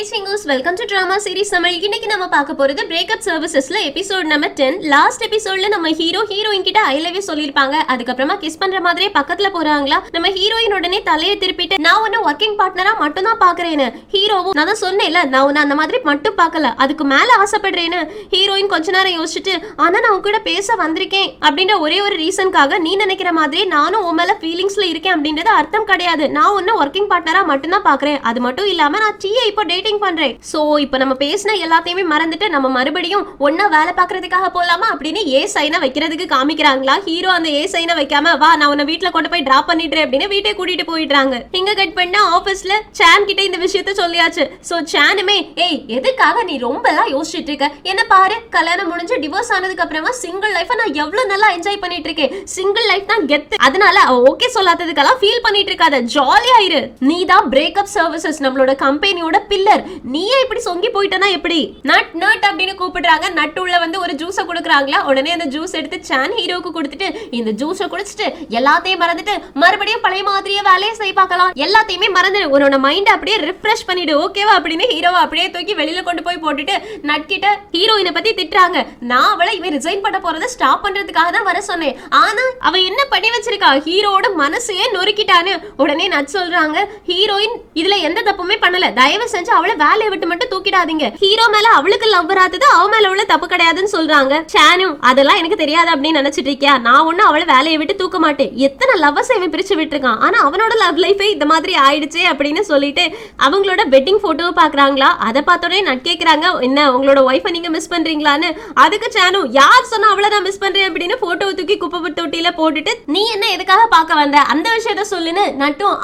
Hey singles, welcome to drama series நம்ம இன்னைக்கு நம்ம பார்க்க போறது பிரேக்கப் சர்வீசஸ்ல எபிசோட் நம்பர் 10. லாஸ்ட் எபிசோட்ல நம்ம ஹீரோயின் கிட்ட ஐ லவ் யூ சொல்லிருப்பாங்க. அதுக்கு அப்புறமா கிஸ் பண்ற மாதிரியே பக்கத்துல போறாங்களா. நம்ம ஹீரோயின் உடனே தலையை திருப்பிட்டு நான் உன்ன வர்க்கிங் பார்ட்னரா மட்டும் தான் பாக்குறேன்னு. ஹீரோவும் நான் தான் சொன்னேன்ல நான் உன்ன அந்த மாதிரி மட்டும் பார்க்கல, அதுக்கு மேல ஆசைப்படுறேன்னு. ஹீரோயின் கொஞ்ச நேரம் யோசிச்சுட்டு ஆனா நான் உன் கூட பேச வந்திருக்கேன் அப்படின்ற ஒரே ஒரு ரீசனுக்காக நீ நினைக்கிற மாதிரி நானும் உன் மேல ஃபீலிங்ஸ்ல இருக்கேன் அப்படின்றது அர்த்தம் கிடையாது. நான் உன்ன வர்க்கிங் பார்ட்னரா மட்டும் தான் பாக்குறேன். அது மட்டும் இல்லாம நான் டீயை இப்போ டேட்டிங் பண்றேன். சோ இப்போ நம்ம பேசின எல்லாத்தையுமே மறந்துட்டு நம்ம மறுபடியும் ஒன்னா வேலை பாக்குறதுக்காக போலாமா அப்படின்னு ஏ சைனை வைக்கிறதுக்கு காமிக்கிறாங்களா. ஹீரோ அந்த ஏ சைனை வைக்காம வா நான் உன்னை வீட்டுல கொண்டு போய் டிராப் பண்ணிடுறேன் அப்படின்னு வீட்டை கூட்டிட்டு போயிடுறாங்க. இங்க கட் பண்ணா ஆபீஸ்ல சான் கிட்ட இந்த விஷயத்த சொல்லியாச்சு. சோ சானுமே ஏய் எதுக்காக நீ ரொம்ப எல்லாம் யோசிச்சுட்டு இருக்க, என்ன பாரு கல்யாணம் முடிஞ்சு டிவோர்ஸ் ஆனதுக்கு அப்புறமா சிங்கிள் லைஃப் நான் எவ்வளவு நல்லா என்ஜாய் பண்ணிட்டு இருக்கேன். சிங்கிள் லைஃப் தான் கெத்து, அதனால அவ ஓகே சொல்லாததுக்கெல்லாம் ஃபீல் பண்ணிட்டு இருக்காத, ஜாலியா இரு. நீ தான் பிரேக்கப் சர்வீசஸ் நம்மளோட கம்பெனியோட பில்லர், நீயே இப்படி சொங்கி போயிட்டனா எப்படி. நட் நட் அப்படின்னு கூப்பிடுறாங்க. நட் உள்ள வந்து ஒரு ஜூஸை கொடுக்குறாங்களா. உடனே அந்த ஜூஸ் எடுத்து சான் ஹீரோக்கு கொடுத்துட்டு இந்த ஜூஸை குடிச்சிட்டு எல்லாத்தையும் மறந்துட்டு மறுபடியும் பழைய மாதிரியே வேலையை செய்ய பார்க்கலாம். எல்லாத்தையுமே மறந்துடு, உன்னோட மைண்ட் அப்படியே ரிஃப்ரெஷ் பண்ணிடு ஓகேவா அப்படின்னு ஹீரோவை அப்படியே தூக்கி வெளியில கொண்டு போய் போட்டுட்டு நட் கிட்ட ஹீரோயினை பத்தி திட்டுறாங்க. நான் அவளை இவன் ரிசைன் பண்ண போறதை ஸ்டாப் பண்றதுக்காக தான் வர சொன்னேன், ஆனா அவ என்ன பண்ணி வச்சிருக்கா, ஹீரோட மனசையே நொறுக்கிட்டான்னு. உடனே நட் சொல்றாங்க ஹீரோயின் இதுல எந்த தப்புமே பண்ணல, தயவு செஞ்சு அவளை வேலையை விட்டு மட்டும் தூக்கிடாதீங்க. ஹீரோ மேல அவளுக்கு லவ் வராதது அவ மேல உள்ள தப்பு கிடையாதுன்னு சொல்றாங்க. சானும் அதெல்லாம் எனக்கு தெரியாது அப்படின்னு நினைச்சிட்டு இருக்கியா, நான் ஒண்ணு அவளை வேலையை விட்டு தூக்க மாட்டேன். எத்தனை லவ்வர்ஸ் இவன் பிரிச்சு விட்டுருக்கான், ஆனா அவனோட லவ் லைஃபே இந்த மாதிரி ஆயிடுச்சே அப்படின்னு சொல்லிட்டு அவங்களோட வெட்டிங் போட்டோவை பாக்குறாங்களா. அதை பார்த்தோடனே நட் கேக்குறாங்க என்ன உங்களோட ஒய்ஃபை நீங்க மிஸ் பண்றீங்களான்னு. அதுக்கு சானு யார் சொன்னா அவளை நான் மிஸ் பண்றேன் அப்படின்னு போட்டோவை தூக்கி குப்பை தொட்டியில போட்டுட்டு நீ என்ன எதுக்காக பார்க்க வந்த அந்த விஷயத்த சொல்லுன்னு. நட்டும்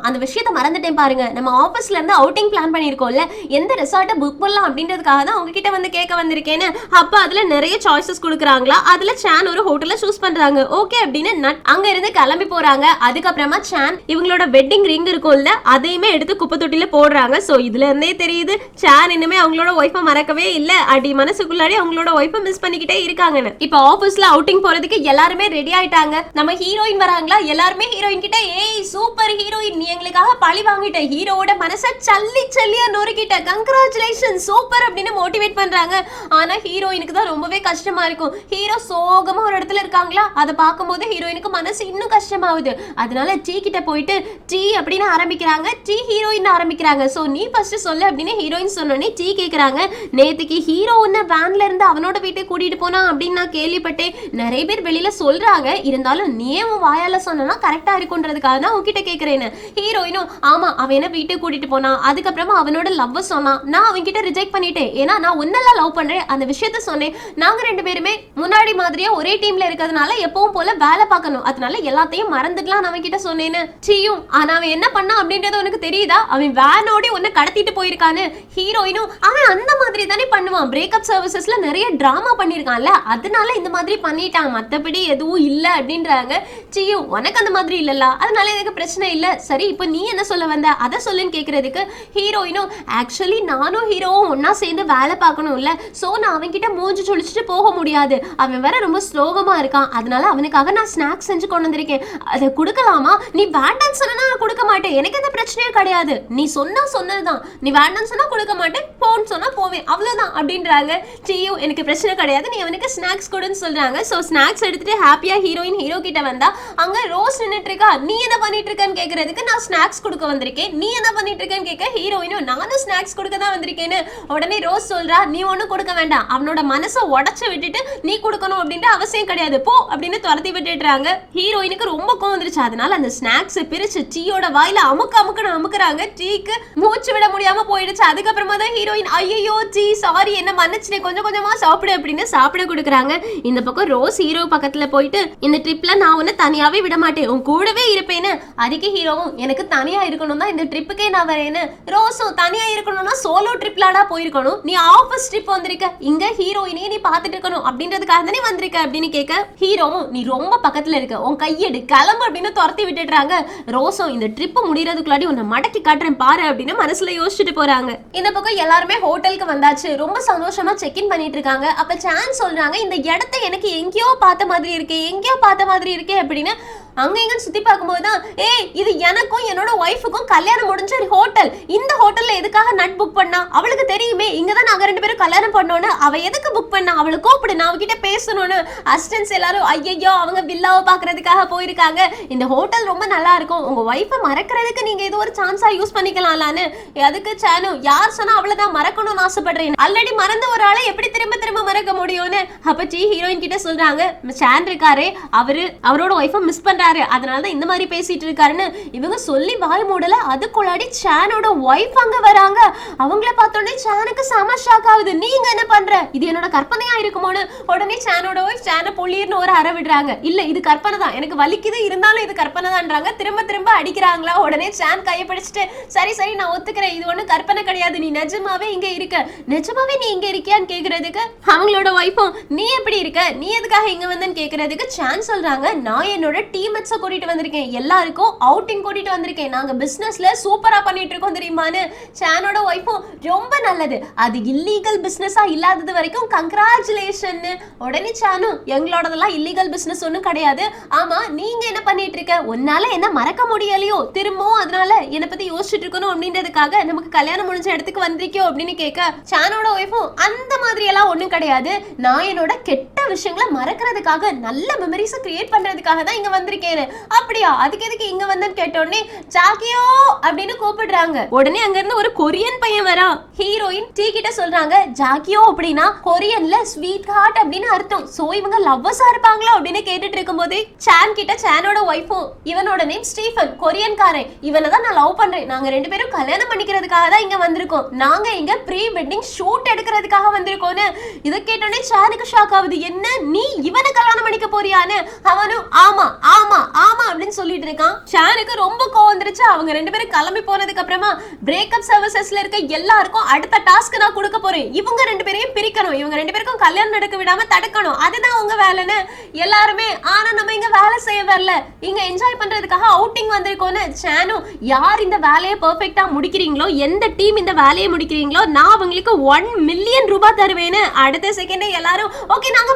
அந்த விஷயத்த மறந்துட்டேன் பாருங்க, நம்ம ஆபீஸ்ல இருந்து அவுட்டிங் பிளான் பண்ணிருக்கோம்ல, எந்த ரெசார்ட்டை புக் பண்ணலாம் அப்படின்றதுக்காக தான் உங்ககிட்ட வந்து கேட்க வந்திருக்கேன்னு. அப்ப அதுல நிறைய சாய்ஸஸ் கொடுக்குறாங்களா. அதுல சான் ஒரு ஹோட்டல்ல சூஸ் பண்றாங்க. ஓகே அப்படின்னு நட் அங்க இருந்து கிளம்பி போறாங்க. அதுக்கப்புறமா சான் இவங்களோட வெட்டிங் ரிங் இருக்கும்ல அதையுமே எடுத்து குப்பை தொட்டில போடுறாங்க. சோ இதுல இருந்தே தெரியுது சான் இனிமே அவங்களோட ஒய்ஃபை மறக்கவே இல்ல, அடி மனசுக்குள்ளாடி அவங்களோட ஒய்ஃபை மிஸ் பண்ணிக்கிட்டே இருக்காங்கன்னு. இப்ப ஆபீஸ்ல அவுட்டிங் போறதுக்கு எல்லாருமே ரெடி ஆயிட்டாங்க. நம்ம ஹீரோயின் வராங்களா. எல்லாருமே ஹீரோயின் கிட்ட ஏய் சூப்பர் ஹீரோயின் நீ எங்களுக்காக பழி வாங்கிட்ட, ஹீரோவோட மனசை சல்லி சல்லியா நொறுக்கிட்ட, கங்க்ராச்சுலேஷன் சூப்பர் அப்படின்னு மோட்டிவேட் பண்றாங்க. ஆனா ஹீரோயினுக்கு தான் ரொம்பவே கஷ்டமா இருக்கும். ஹீரோ சோகமா ஒரு இடத்துல இருக்காங்களா, அதை பார்க்கும்போது ஹீரோயினுக்கு மனசு இன்னும் கஷ்டமாகுது. அதனால டீ கிட்ட போயிட்டு டீ அப்படின்னு ஆரம்பிக்கிறாங்க. டீ ஹீரோயின் ஆரம்பிக்கிறாங்க. சோ நீ ஃபர்ஸ்ட் சொல்லு அப்படின்னு ஹீரோயின் சொன்னோடனே டீ கேக்குறாங்க. நேத்துக்கு ஹீரோ உன்ன வேன்ல இருந்து அவனோட வீட்டுக்கு கூட்டிட்டு போனா அப்படின்னு நான் கேள்விப்பட்டேன். நிறைய பேர் வெளியில சொல்றாங்க, இருந்தாலும் நீ உன் வாயால சொன்னா கரெக்டா இருக்குன்றதுக்காக தான் உன்கிட்ட கேக்குறேன்னு. ஹீரோயினும் ஆமா அவன் என்ன வீட்டுக்கு கூட்டிட்டு போனா, அதுக்கப்புறமா அவனோட லவ் சொன்னா, நான் அவன்கிட்ட ரிஜெக்ட் பண்ணிட்டேன். ஏன்னா நான் உன்னெல்லாம் லவ் பண்றேன் அந்த விஷயத்த சொன்னேன். நாங்க ரெண்டு பேருமே முன்னாடி மாதிரியே ஒரே டீம்ல இருக்கிறதுனால எப்பவும் போல வேலை பார்க்கணும், அதனால எல்லாத்தையும் மறந்துக்கலாம் அவன் கிட்ட சொன்னேன்னு. சீயும் ஆனா அவன் என்ன பண்ணா அப்படின்றது உனக்கு தெரியுதா, அவன் வேனோட உன்னை கடத்திட்டு போயிருக்கான்னு. ஹீரோயினும் அவன் அந்த மாதிரி தானே பண்ணுவான், பிரேக்கப் சர்வீசஸ்ல நிறைய டிராமா பண்ணிருக்கான்ல அதனால இந்த மாதிரி பண்ணிட்டான், மத்தபடி எதுவும் இல்ல அப்படின்றாங்க. சீயும் உனக்கு அந்த மாதிரி இல்லல்ல அதனால எனக்கு பிரச்சனை இல்ல, சரி இப்போ நீ என்ன சொல்ல வந்த அதை சொல்லுன்னு கேக்குறதுக்கு ஹீரோயினும் ஆக்சுவலி நானும் ஹீரோவும் ஒன்னா சேர்ந்து வேலை பார்க்கணும் இல்ல, சோ நான் அவன்கிட்ட மூஞ்சி சுழிச்சிட்டு போக முடியாது, அவன் வேற ரொம்ப ஸ்லோகமா இருக்கான், அதனால அவனுக்காக நான் ஸ்நாக்ஸ் செஞ்சு கொண்டு வந்திருக்கேன், அதை கொடுக்கலாமா, நீ வேண்டான்னு சொன்னா நான் கொடுக்க மாட்டேன், எனக்கு எந்த பிரச்சனையும் கிடையாது, நீ சொன்னா சொன்னதுதான், நீ வேண்டான்னு சொன்னா கொடுக்க மாட்டேன், போன்னு சொன்னா போவேன் அவ்வளவுதான் அப்படின்றாங்க. சீயும் எனக்கு பிரச்சனை கிடையாது, நீ அவனுக்கு ஸ்நாக்ஸ் கொடுன்னு சொல்றாங்க. சோ ஸ்நாக்ஸ் எடுத்துட்டு ஹாப்பியா ஹீரோயின் ஹீரோ கிட்ட வந்தா அங்க ரோஸ் நின்னுட்டு இருக்கா. நீ என்ன பண்ணிட்டு இருக்கன்னு கேக்குறதுக்கு நான் ஸ்நாக்ஸ் கொடுக்க வந்திருக்கேன், நீ என்ன பண்ணிட்டு இருக்கன்னு கேட்க ஹீரோயினும் நானும் ஸ்நாக்ஸ் கொடுக்க தான் வந்திருக்கேன்னு. உடனே ரோஸ் சொல்றா நீ ஒன்னும் கொடுக்க வேண்டாம், அவனோட மனசை உடச்சு விட்டுட்டு நீ கொடுக்கணும் அப்படின்ற அவசியம் கிடையாது போ அப்படின்னு துரத்தி விட்டுறாங்க. ஹீரோயினுக்கு ரொம்ப கோவம் வந்துருச்சு, அதனால அந்த ஸ்நாக்ஸ் பிரிச்சு டீயோட வாயில அமுக்குறாங்க. டீக்கு மூச்சு விட முடியாம போயிடுச்சு. அதுக்கப்புறமா தான் ஹீரோயின் ஐயோ டீ சாரி என்ன மன்னிச்சிட்டே கொஞ்சம் கொஞ்சமா சாப்பிடு அப்படின்னு சாப்பிட கொடுக்குறாங்க. இந்த பக்கம் ரோஸ் ஹீரோ பக்கத்துல போயிட்டு இந்த ட்ரிப்ல நான் உன்னை தனியாவே விட மாட்டேன் உன் கூடவே இருப்பேன்னு. அதுக்கு ஹீரோவும் எனக்கு தனியா இருக்கணும் தான் இந்த ட்ரிப்புக்கே நான் வரேன்னு. ரோஸும் தனியா இருக்கணும்னா சோலோ ட்ரிப்லாடா போயிருக்கணும், நீ ஆஃபீஸ் ட்ரிப் வந்திருக்க, இங்க ஹீரோயினே நீ பாத்துட்டு இருக்கணும் அப்படின்றதுக்காக தானே வந்திருக்க அப்படின்னு கேட்க ஹீரோவும் நீ ரொம்ப பக்கத்துல இருக்க உன் கையெடு கிளம்பு அப்படின்னு துரத்தி விட்டுடுறாங்க. ரோஸும் இந்த ட்ரிப் முடியறதுக்குள்ளாடி உன்னை மடக்கி காட்டுறேன் பாரு அப்படின்னு மனசுல யோசிச்சுட்டு போறாங்க. இந்த பக்கம் எல்லாருமே ஹோட்டலுக்கு வந்தாச்சு, ரொம்ப சந்தோஷமா செக் இன் பண்ணிட்டு இருக்காங்க. அப்ப சான் சொல்றாங்க இந்த இடத்தை எனக்கு எங்கேயோ பார்த்த மாதிரி இருக்கே அப்படின்னு. அங்க இங்க சுத்தி பார்க்கும்போது தான் இது எனக்கும் என்னோட ஒய்ஃபுக்கும் கல்யாணம் முடிஞ்ச ஒரு ஹோட்டல். இந்த ஹோட்டல்ல எதுக்காக நட் புக் பண்ணா? அவளுக்கு தெரியுமே இங்கதான் நாங்க 2 பேரும் கல்யாணம் பண்ணோன்னு. அவ எதுக்கு புக் பண்ணா? அவளை கூப்பிடு, நான் அவகிட்ட பேசணும்னு. அசிஸ்டன்ஸ் எல்லாரும் ஐயோ அவங்க வில்லாவை பாக்குறதுக்காக போயிருக்காங்க. இந்த ஹோட்டல் ரொம்ப நல்லா இருக்கும், உங்க ஒய்ஃபை மறக்கிறதுக்கு நீங்க இது ஒரு சான்ஸா யூஸ் பண்ணிக்கலாம்லான்னு. அதுக்கு சானு யார் சொன்னா அவ்வளவுதான் மறக்கணும்னு ஆசைப்படுறேன், ஆல்ரெடி மறந்த ஒரு ஆளை எப்படி திரும்ப திரும்ப மறக்க முடியும்னு. அப்ப ஹீரோயின் கிட்ட சொல்றாங்க, சான் இருக்காரு, அவரோட ஒய்ஃபை மிஸ் பண்றாரு, அதனாலதான் இந்த மாதிரி பேசிட்டு இருக்காருன்னு. இவங்க சொல்லி வாய் மூடல, அதுக்குள்ளாடி சானோட ஒய்ஃப் அங்க வராங்க. அவங்கள பார்த்தோன்னே சானுக்கு செம ஷாக் ஆகுது. நீங்க என்ன பண்ற? இது என்னோட கற்பனையா இருக்குமோன்னு. உடனே சானோட ஒய்ஃப் சான பொள்ளிர்னு ஒரு அற விடுறாங்க. இல்ல இது கற்பனை தான், எனக்கு வலிக்குது, இருந்தாலும் இது கற்பனை தான்றாங்க. திரும்ப திரும்ப அடிக்கிறாங்களா. உடனே சான் கையை பிடிச்சிட்டு சரி சரி நான் ஒத்துக்கிறேன், இது ஒண்ணு கற்பனை கிடையாது, நீ நிஜமாவே இங்க இருக்க, நிஜமாவே நீ இங்க இருக்கியான்னு கேக்குறதுக்கு அவங்களோட ஒய்ஃபும் நீ எப்படி இருக்க, நீ எதுக்காக இங்க வந்தன்னு கேக்குறதுக்கு சான் சொல்றாங்க, நான் என்னோட டீம்மேட்ஸை கூட்டிட்டு வந்திருக்கேன், எல்லாருக்கும் அவுட்டிங் கூட்டிட்டு வந்திருக்கேன், நாங்க பிசினஸ்ல சூப்பரா பண்ணிட்டு இருக்கோம் தெரியுமான்னு. சானோட ஒய்ஃபும் ரொம்ப நல்லது, அது இல்லீகல் பிசினஸா இல்லாதது வரைக்கும் கங்க்ராச்சுலேஷன். உடனே சானு எங்களோடதெல்லாம் இல்லீகல் பிசினஸ் ஒன்றும் கிடையாது, ஆமா நீங்க என்ன பண்ணிட்டு இருக்க, உன்னால என்ன மறக்க முடியலையோ திரும்பவும், அதனால என்னை பத்தி யோசிச்சுட்டு இருக்கணும் அப்படின்றதுக்காக நமக்கு கல்யாணம் முடிஞ்ச இடத்துக்கு வந்திருக்கியோ அப்படின்னு கேட்க சானோட ஒய்ஃபும் அந்த மாதிரி எல்லாம் ஒண்ணும் கிடையாது, நான் என்னோட கெட்ட விஷயங்களை மறக்கிறதுக்காக நல்ல மெமரிஸை கிரியேட் பண்றதுக்காக தான் இங்க வந்திருக்கேன். அப்படியா, அதுக்கு எதுக்கு இங்க வந்தேன்னு கேட்டோடனே ஜாக்கியோ அப்படின்னு கூப்பிடுறாங்க. உடனே அங்க இருந்து ஒரு கொரியன் பையன் வரா. ஹீரோயின் டீ கிட்ட சொல்றாங்க, ஜாக்கியோ அப்படின்னா கொரியன்ல ஸ்வீட் ஹார்ட் அப்படின்னு அர்த்தம், சோ இவங்க லவ்வர்ஸா இருப்பாங்களா அப்படின்னு கேட்டுட்டு இருக்கும்போது சான் கிட்ட சானோட ஒய்ஃபும், இவனோட நேம் ஸ்டீஃபன், கொரியன்காரன், இவனை தான் நான் லவ் பண்றேன், நாங்க 2 பேரும் கல்யாணம் பண்ணிக்கிறதுக்காக தான் இங்க வந்திருக்கோம், நாங்க இங்க ப்ரீ வெட்டிங் ஷூட் எடுக்கிறதுக்காக வந்திருக்கோம்னு. இதை கேட்டோடனே சானுக்கு ஷாக் ஆகுது, என்ன நீ இவனை கல்யாணம் பண்ணிக்க போறியான்னு. அவனும் ஆமா ஆமா ஆமா அப்படின்னு சொல்லிட்டு இருக்கான். சானுக்கு ரொம்ப கோவம் வந்துருச்சு. அவங்க 2 பேரும் கிளம்பி போனதுக்கு அப்புறமா பிரேக்கப் சர்வீசஸ்ல இருக்க எல்லாருக்கும் அடுத்த டாஸ்க் நான் கொடுக்க போறேன், இவங்க 2 பேரையும் பிரிக்கணும், இவங்க 2 பேருக்கும் கல்யாணம் நடக்க விடாம தடுக்கணும், அதுதான் உங்க வேலைன்னு எல்லாருமே. ஆனா நம்ம இங்க வேலை செய்ய வரல, இங்க என்ஜாய் பண்றதுக்காக அவுட்டிங் வந்திருக்கோம்னு. சானு யார் இந்த வேலையை பெர்ஃபெக்ட்டா முடிக்கிறீங்களோ, எந்த டீம் இந்த வேலையை முடிக்கிறீங்களோ, நான் அவங்களுக்கு 1 மில்லியன் ரூபாய் தருவேன்னு. அடுத்த செகண்டே எல்லாரும் ஓகே நாங்க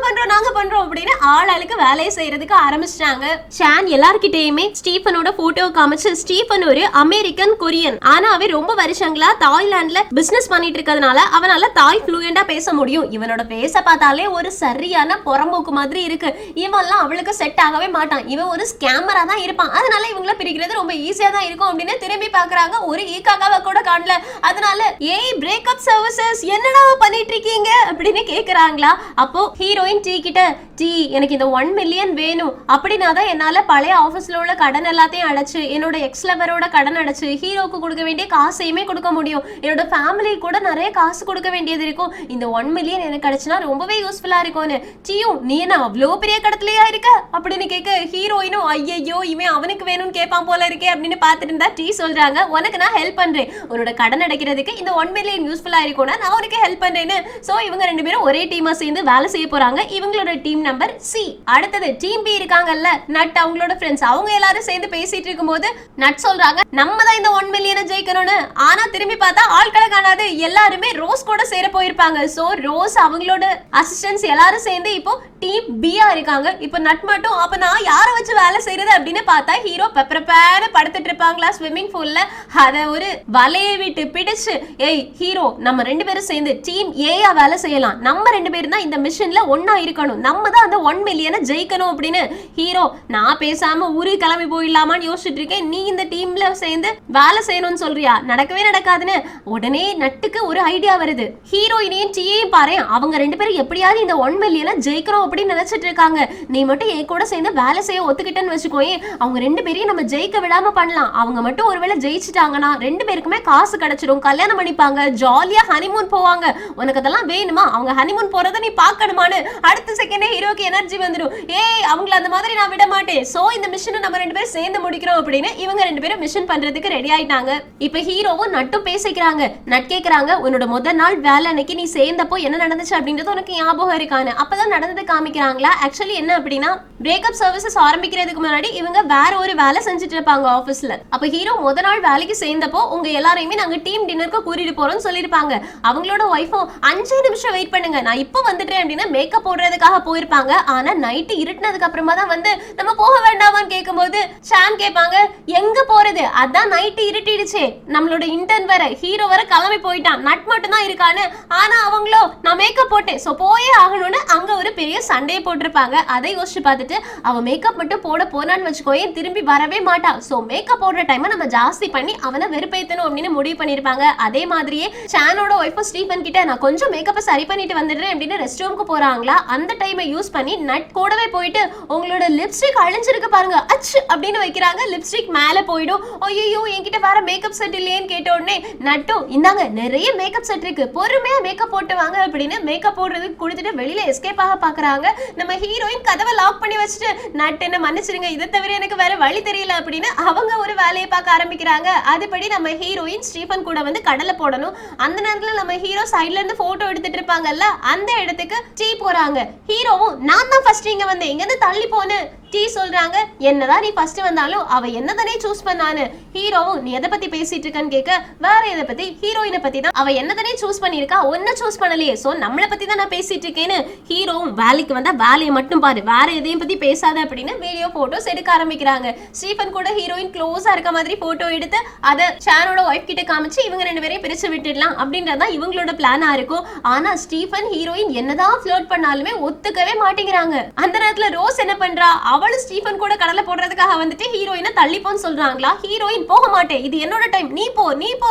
பண்றோம் அப்படின்னு ஆளுக்கு வேலையை செய்யறதுக்கு ஆரம்பிச்சிட்டாங்க. சான் எல்லார்கிட்டயுமே ஸ்டீஃபனோட போட்டோ காமிச்சு, ஸ்டீஃபன் ஒரு அமெரிக்கன் கொரியன், ஆனா அவன் ரொம்ப வருஷங்களா தாய்லாந்துல பிசினஸ் பண்ணிட்டு இருக்கிறதுனால அவனால தாய் ஃப்ளூயண்டா பேச முடியும். இவனோட பேச பார்த்தாலே ஒரு சரியான புறம்போக்கு மாதிரி இருக்கு, இவன்லாம் அவளுக்கு செட் ஆகவே மாட்டான், இவன் ஒரு ஸ்கேமரா தான் இருப்பான், அதனால இவங்கள பிரிக்கிறது ரொம்ப ஈஸியா தான் இருக்கும் அப்படின்னு திரும்பி பாக்குறாங்க. ஒரு ஈக்காக கூட காணல. அதனால ஏய் பிரேக்கப் சர்வீசஸ் என்னடா பண்ணிட்டு இருக்கீங்க அப்படின்னு கேக்குறாங்களா. அப்போ ஹீரோயின் டீ கிட்ட, டீ எனக்கு இந்த 1 மில்லியன் வேணும், அப்படின்னா தான் என்னால பழைய ஆபீஸ்ல உள்ள கடன் எல்லாத்தையும் அடைச்சு, என்னோட எக்ஸ் லவரோட கடன் அடைச்சு, ஹீரோக்கு கொடுக்க வேண்டிய காசையுமே கொடுக்க முடியும், என்னோட ஃபேமிலி கூட நிறைய காசு கொடுக்க வேண்டியது இருக்கும், இந்த 1 மில்லியன் எனக்கு கிடைச்சுனா ரொம்பவே யூஸ்ஃபுல்லா இருக்கும்னு. டீயும் நீ என்ன அவ்வளோ பெரிய கடத்துலயா இருக்க அப்படின்னு கேட்க ஹீரோயினும் ஐயோ இவன் அவனுக்கு வேணும்னு கேட்பான் போல இருக்கே அப்படின்னு பார்த்துட்டு இருந்தா டீ சொல்றாங்க, உனக்கு நான் ஹெல்ப் பண்றேன், உன்னோட கடன் அடைக்கிறதுக்கு இந்த 1 மில்லியன் யூஸ்ஃபுல்லா இருக்கும்னா நான் உனக்கு ஹெல்ப் பண்றேன்னு. சோ இவங்க 2 பேரும் ஒரே டீமா சேர்ந்து வேலை செய்ய போறாங்க. இவங்களோட டீம் நம்பர் சி. அடுத்தது டீம் பி இருக்காங்கல்ல, நட் அவங்களோட ஃப்ரெண்ட்ஸ், அவங்க எல்லாரும் சேர்ந்து பேசிட்டு இருக்கும்போது நட் சொல்றாங்க, நம்ம தான் இந்த 1 மில்லியனை ஜெயிக்கணும்னு. ஆனா திரும்பி பார்த்தா ஆட்களை காணாது, எல்லாருமே ரோஸ் கூட சேர போயிருப்பாங்க. சோ ரோஸ் அவங்களோட அசிஸ்டன்ஸ் எல்லாரும் சேர்ந்து இப்போ டீம் பியா இருக்காங்க. இப்போ நட் மட்டும் அப்ப நான் யாரை வச்சு வேலை செய்யறது அப்படின்னு பார்த்தா ஹீரோ பெப்பரப்பேன படுத்துட்டு இருப்பாங்களா ஸ்விம்மிங் பூல்ல, அத ஒரு வலையை விட்டு பிடிச்சு, ஏய் ஹீரோ நம்ம 2 பேரும் சேர்ந்து டீம் ஏயா வேலை செய்யலாம், நம்ம 2 பேரும் தான் இந்த மிஷன்ல ஒன்னா இருக்கணும், நம்ம தான் அந்த 1 மில்லியனை ஜெயிக்கணும் அப்படின்னு. ஹீரோ நான் பேசாம ஊரு கிளம்பி போயிடலாமான்னு யோசிச்சுட்டு இருக்கேன், நீ இந்த டீம்ல சேர்ந்து வேலை செய்யணும்னு சொல்றியா, நடக்கவே நடக்காதுன்னு. உடனே நட்டுக்கு ஒரு ஐடியா வருது, ஹீரோயினையும் டீயையும் பாரு, அவங்க 2 பேரும் எப்படியாவது இந்த 1 மில்லியனை ஜெயிக்கிறோம் அப்படின்னு நினைச்சிட்டு இருக்காங்க, நீ மட்டும் என் கூட சேர்ந்து வேலை செய்ய ஒத்துக்கிட்டேன்னு வச்சுக்கோயே, அவங்க 2 பேரையும் நம்ம ஜெயிக்க விடாம பண்ணலாம், அவங்க மட்டும் ஒருவேளை ஜெயிச்சுட்டாங்கன்னா 2 பேருக்குமே காசு கிடைச்சிடும், கல்யாணம் பண்ணிப்பாங்க, ஜாலியா ஹனிமூன் போவாங்க, உனக்கு அதெல்லாம் வேணுமா, அவங்க ஹனிமூன் போறதை நீ பார்க்கணுமான்னு. அடுத்த செகண்டே ஹீரோக்கு எனர்ஜி வந்துடும், ஏய் அவங்கள அந்த மாதிரி நான் விட மாட்டேன், சோ இந்த மிஷனை நம்ம 2 பேரும் சேர்ந்து முடிக்கிறோம் அப்படின்னு இவங்க 2 பேரும் மிஷன் பண்றதுக்கு ரெடி ஆயிட்டாங்க. இப்ப ஹீரோவும் நட்டும் பேசிக்கிறாங்க. நட் கேக்குறாங்க, உன்னோட முதல் நாள் வேலை அன்னைக்கு நீ சேர்ந்தப்போ என்ன நடந்துச்சு அப்படின்றது உனக்கு ஞாபகம் இருக்கான்னு. அப்பதான் நடந்தது காமிக்கிறாங்களா. ஆக்சுவலி என்ன அப்படின்னா, பிரேக்கப் சர்வீசஸ் ஆரம்பிக்கிறதுக்கு முன்னாடி இவங்க வேற ஒரு வேலை செஞ்சுட்டு இருப்பாங்க ஆபீஸ்ல. அப்ப ஹீரோ முதல் நாள் வேலைக்கு சேர்ந்தப்போ உங்க எல்லாரையுமே நாங்க டீம் டின்னருக்கு கூட்டிட்டு போறோம்னு சொல்லிருப்பாங்க. அவங்களோட ஒய்ஃபும் 5 நிமிஷம் வெயிட் பண்ணுங்க நான் இப்போ வந்துட்டேன் அப்படின்னு மேக்கப் போடுறதுக்காக போயிருப்பாங்க. ஆனா நைட்டு இருட்டினதுக்கு அப்புறமா தான் வந்து நம்ம போக வேண்டாமான்னு கேட்கும்போது சான் கேட்பாங்க எங்க போறது, அதான் நைட்டு இருட்டிடுச்சு, நம்மளோட இன்டர்ன் வேற ஹீரோ வர கிளம்பி போயிட்டான், நட் மட்டும் தான் இருக்கான்னு. ஆனா அவங்களோ நான் மேக்கப் போட்டேன் சோ போயே ஆகணும்னு அங்க ஒரு பெரிய சண்டையை போட்டிருப்பாங்க. அதை யோசிச்சு பார்த்துட்டு அவ மேக்கப் மட்டும் போட போனான்னு வச்சுக்கோயேன் திரும்பி வரவே மாட்டா. சோ மேக்கப் போடுற டைம் நம்ம ஜாஸ்தி பண்ணி அவனை வெறுப்பேத்தணும் அப்படின்னு முடிவு பண்ணிருப்பாங்க. அதே மாதிரியே சானோட ஒய்ஃப் ஸ்டீஃபன் கிட்ட நான் கொஞ்சம் மேக்கப்பை சரி பண்ணிட்டு வந்துடுறேன் அப்படின்னு ரெஸ்ட் ரூமுக்கு போறாங்களா. அந்த டைமை யூஸ் பண்ணி நட் கூடவே போயிட்டு உங்களோட லிப்ஸ்டிக் அழிஞ்சிருக்கு பாருங்க அச்சு அப்படின்னு வைக்கிறாங்க. லிப்ஸ்டிக் மேல போயிடும். ஐயோ என்கிட்ட வேற மேக்கப் செட் இல்லையேன்னு கேட்ட உடனே நட்டும் இந்தாங்க நிறைய மேக்கப் செட் இருக்கு பொறுமையா மேக்கப் போட்டு வாங்க அப்படின்னு மேக்கப் போடுறதுக்கு கொடுத்துட்டு வெளியில எஸ்கேப் ஆக பாக்குறாங்க. நம்ம ஹீரோயின் கதவை லாக் பண்ணி வச்சுட்டு நட் என்ன மன்னிச்சிருங்க இதை தவிர எனக்கு வேற வழி தெரியல அப்படின்னு அவங்க ஒரு வேலையை பார்க்க ஆரம்பிக்கிறாங்க. அதுபடி நம்ம ஹீரோயின் ஸ்டீஃபன் கூட வந்து கடலை போடணும். அந்த நேரத்துல நம்ம ஹீரோ சைட்ல இருந்து போட்டோ எடுத்துட்டு இருப்பாங்கல்ல அந்த இடத்துக்கு டீ போறாங்க. ஹீரோவும் நான் தான் ஃபர்ஸ்ட் இங்க வந்தேன் இங்க இருந்து தள்ளி போன்னு டீ சொல்றாங்க. என்னதான் நீ ஃபர்ஸ்ட் வந்தாலும் அவ என்னதானே சூஸ் பண்ணானு. ஹீரோவும் நீ எதை பத்தி பேசிட்டு இருக்கன்னு கேட்க வேற எதை பத்தி ஹீரோயினை பத்தி தான். அவ என்னதானே சூஸ் பண்ணிருக்கா ஒன்ன சூஸ் பண்ணலையே சோ நம்மளை பத்தி தான் நான் பேசிட்டு இருக்கேன்னு ஹீரோவும் வேலைக்கு வந்தா வேலையை மட்டும் பாரு வேற எதையும் பத்தி பேசாத அப்படின்னு வீடியோ போட்டோஸ் எடுக்க ஆரம்பிக்கிறாங்க. ஸ்டீஃபன் கூட ஹீரோயின் க்ளோஸா இருக்க மாதிரி போட்டோ எடுத்து அதை சானோட ஒய்ஃப் கிட்ட காமிச்சு இவங்க ரெண்டு பேரையும் பிரிச்சு விட்டுடலாம் அப்படின்றதான் இவங்களோட பிளானா இருக்கும். ஆனா ஸ்டீஃபன் ஹீரோயின் என்னதான் ஃப்ளர்ட் பண்ணாலுமே ஒத்துக்கவே மாட்டேங்கிறாங்க. அந்த நேரத்துல ரோஸ் என்ன பண்றா அவளும் ஸ்டீஃபன் கூட கடலை போடுறதுக்காக வந்துட்டு ஹீரோயினை தள்ளிப்போன்னு சொல்றாங்களா. ஹீரோயின் போக மாட்டேன் இது என்னோட டைம் நீ போ